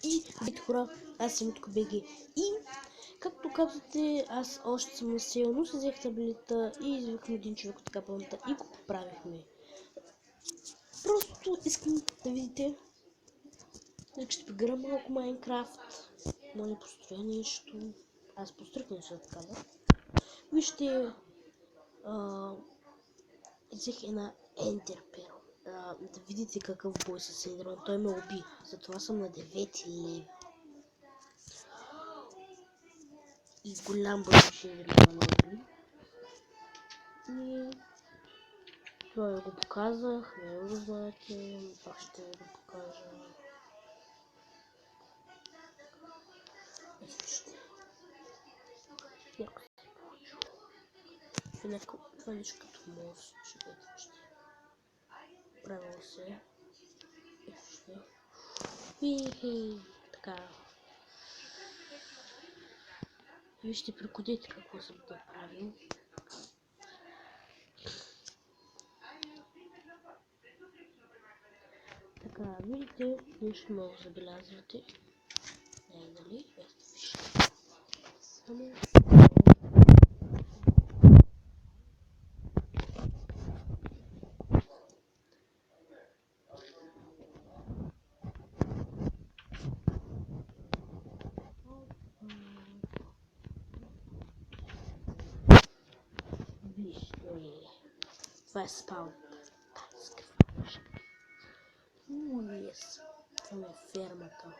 И бит хора, аз съм от БГ. И както казвате, аз още съм насел, но си взех таблета и извикам един човек от капълната и го поправихме. Просто искам да видите, че ще поигра малко Майнкрафт, но не построя нещо. Аз построих нещо такава. Вижте, взех една ентерпер. Да видите какъв бой с Ендерман. Той ме уби. Затова съм на 9 лев. И голям бой с Ендерман уби. И това го показах. Не го знаете. Пак ще го покажа. Вижте. Яко се получило. Това нещо като мост. Вижте. Правило се. Вижте. Така. Вижте при кодите какво съм направил. Така, видите, нещо много забелязвате. Не, нали? Ето вижте. Само... Вижте. Това е спаун. Yes. Това е фермата.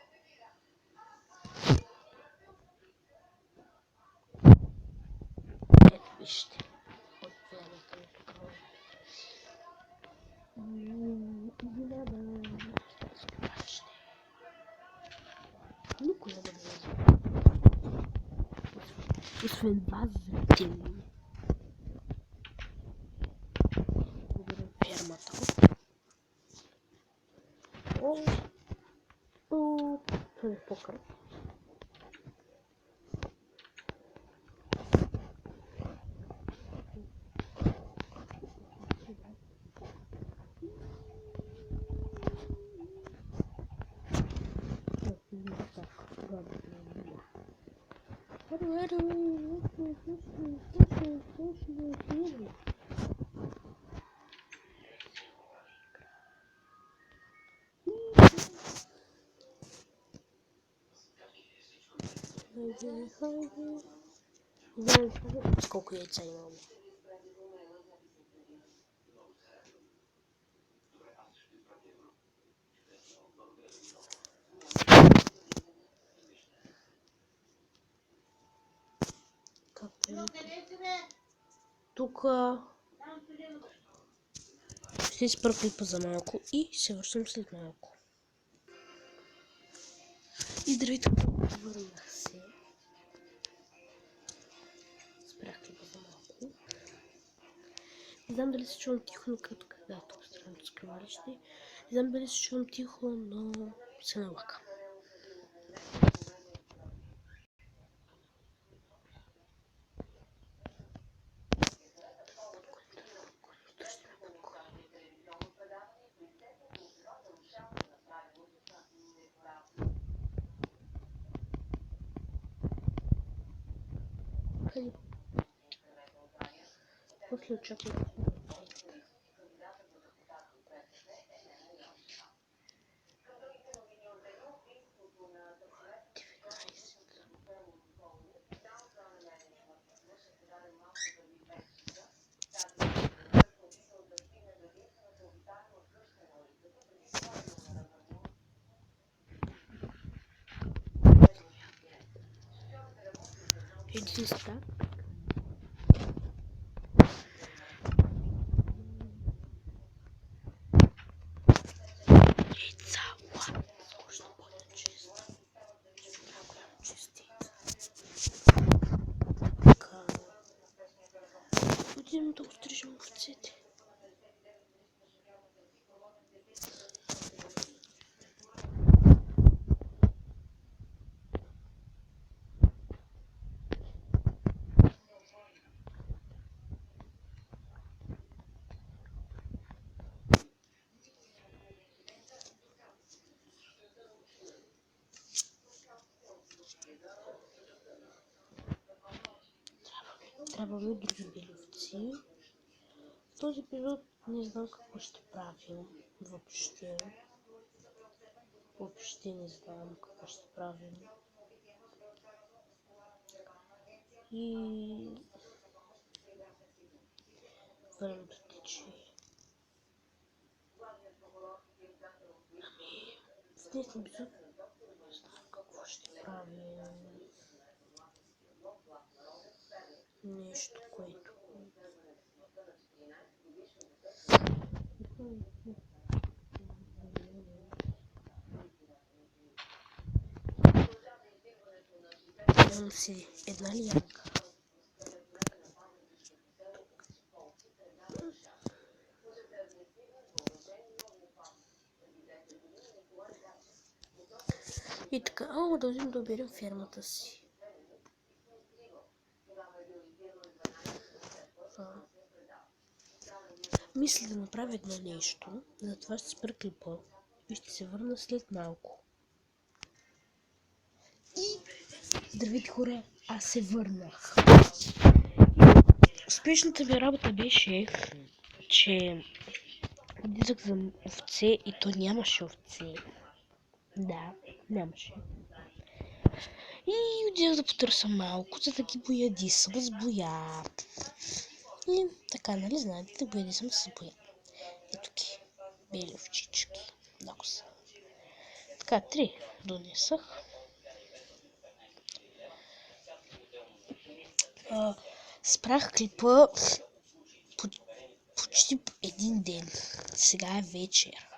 Ето вижте. От фермата е такова. Никой не да влезе. Освен вас зрители. Уберем фермата. Това е покър. Сколько яйца имам? Тук ще спра клипа за малко и се връщам след малко. И здравейте, върнах се. Спрях клипа за малко. Не знам дали се чувам тихо, но като тук странното скривалище. Не знам дали се чувам тихо, но се налага. После очаквам. Един стак. Яйца, скучно бъде чист. Така. Отидем да острижем овцете. изстрелваме други беливци. В този период не знам какво ще правим въобще. Въобще не знам какво ще правим. И времето тече. В днешния епизод не знам какво ще правим. Нещо, което... Имам си една лиянка. И така, дължим да оберем фермата си. Мисля да направя едно нещо, затова ще спра клипа и ще се върна след малко. И здравейте хора, аз се върнах. Успешната ми работа беше, че отидах за овце и то нямаше овце. Да, нямаше. И отидах да потърся малко, за да ги боядисам с боя. И така, нали знаете, да боядисам с боя. Ето ги, бели овчички. Много са. Така, 3 донесах. Спрях клипа почти един ден. Сега е вечер.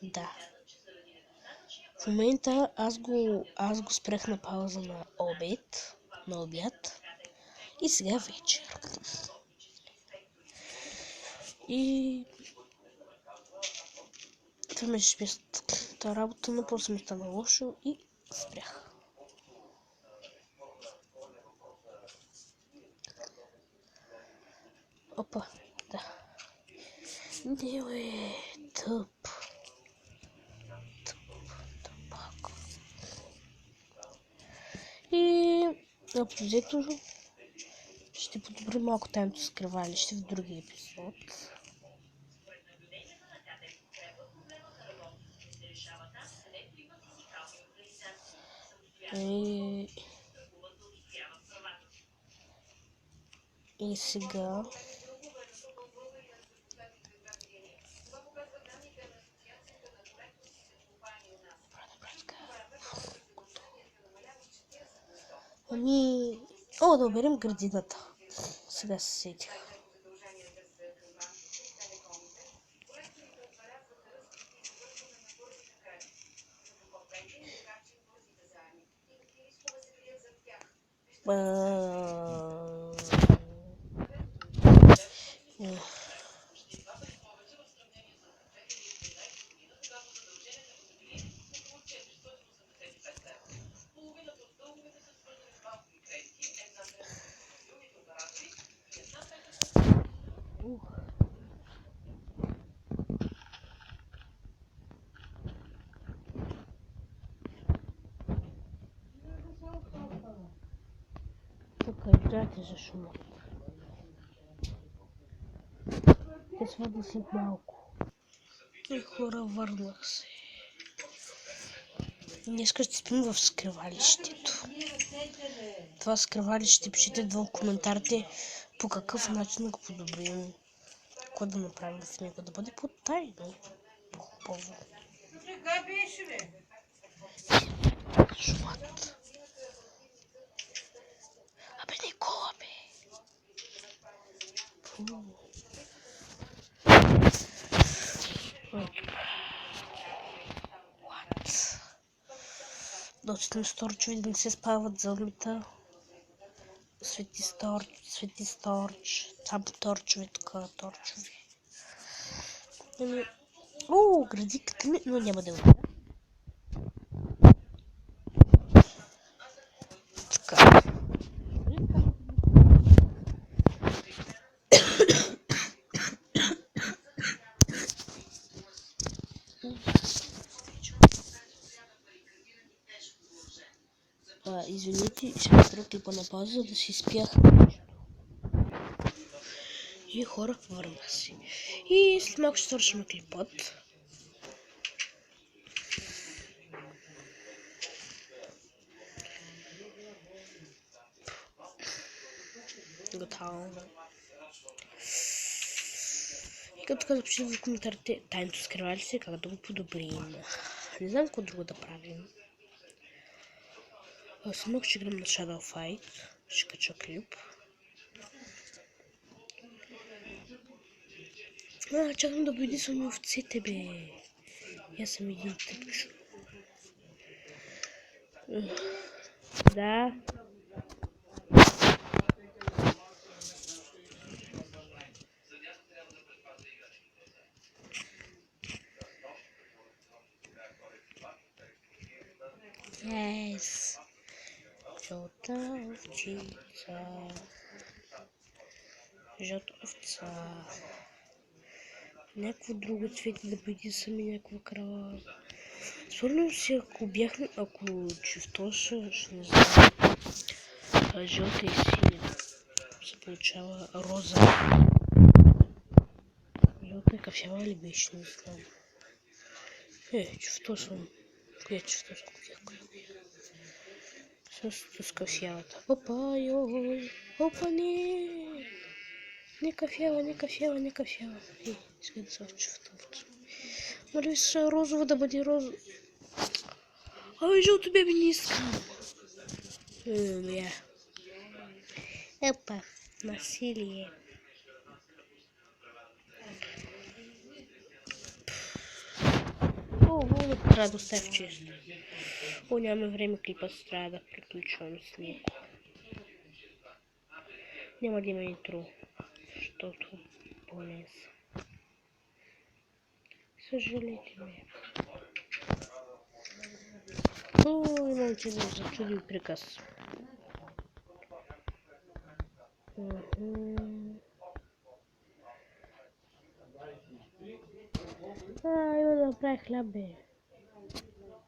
Да. В момента аз го спрях на пауза на обяд. И сега е вечер. И това ме спестата работа, но после ми стана лошо и спрях. Опа, да. Не, тъп. Тъпак. И общо взето ще подобри малко тайното скривалище в други епизод. И сега да оберем градината. Сега се сетих. Така, играйте за шума. Те свърда след малко. И хора, върнах се. Днеска ще спим в скривалището. Това скривалище пишете в коментарите по какъв начин го подобрим. Какво да направим в него, да бъде по-тайно. По-хубаво. Шумат. Абе, Никола, бе. Да отчитам сторчове, да не се спават зомбита. Свети сторч. Само торчове, така, торчови. Градиката ми, но няма да е. Така. Извините, ще спра клипа на пауза, да си спях нещо. И хора, върна си. И след малко ще свършим клипът. Готово. И като така запишете в коментарите тайното скривали се, как да го подобрим. Не знам какво друго да правим. След малко ще играм на Shadow Fight. Ще кача клип. Чакам да победи сами овцете, бе. Аз съм един тъпчо. Да. Yes. Жълта овчица. Жълта овца. Някакво друго цвете да бъде сами някаква крава. Спорно си, ако чифтоша, ще не знам. Жълта и синя. Се получава роза. Жълта и кафява ли беше, не знам. Чифтошам. Коя чифтоша? Коя? С кафявата. Опа, йой. Опа, не. Не кафява. Сега да се чифтовца. Моля се, розово да бъде розово. Ай, жълто бебе не искам. Опа, насилие. Вода трябва да оставя чисто. Няма време клипът трябва да приключвам с него. Няма да има интро, защото болен съм. Съжалете ме. Имам че да зачуди приказ. Има да направя хляб, бе.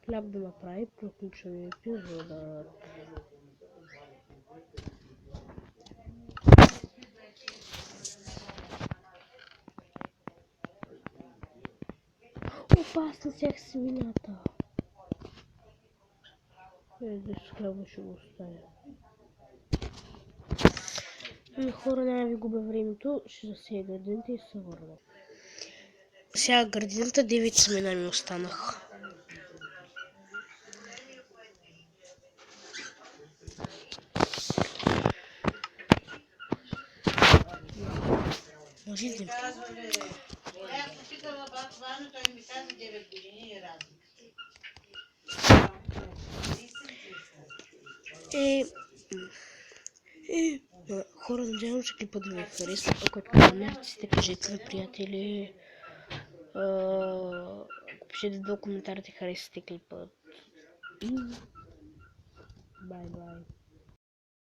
Хляб да направи, приключваме епизода. Опасно всех свинята. Здесь хляба ще го оставя. Хора, няма ви губя времето, ще засея градината и се върна. Сега градината 9 семена ми останах. Може ли да хора, надявам, че клипът да ви е харесва. Ако е така, намерите, кажете на приятели. Пишете в коментарите, харесате клипът. Бай-бай.